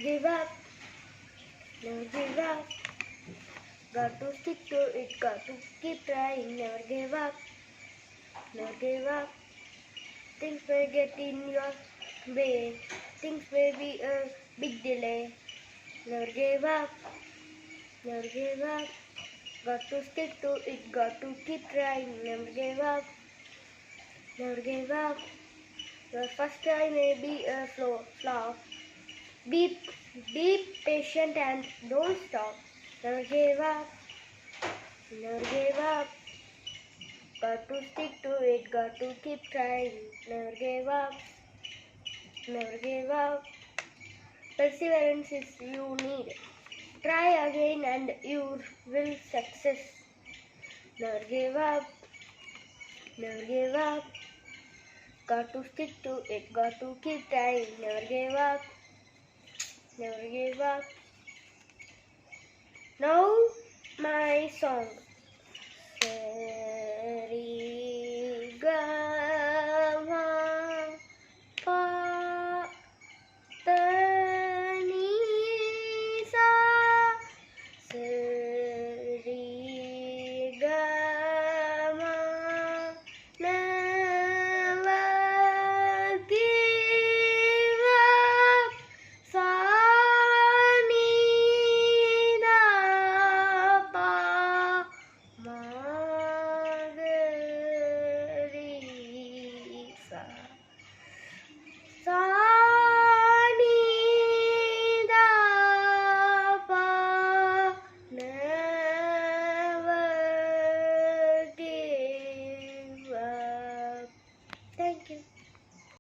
give up, never give up. Got to stick to it, got to keep trying, never give up, never give up. Things may get in your way, things may be a big delay. Never give up, never give up. Got to stick to it, got to keep trying, never give up, never give up. Your first try may be a flop. Be patient and don't stop. Never give up, never give up. Got to stick to it, got to keep trying. Never give up, never give up. Perseverance is you need. Try again and you will success. Never give up, never give up. Got to stick to it, got to keep trying. Never give up, never give up. Now my song.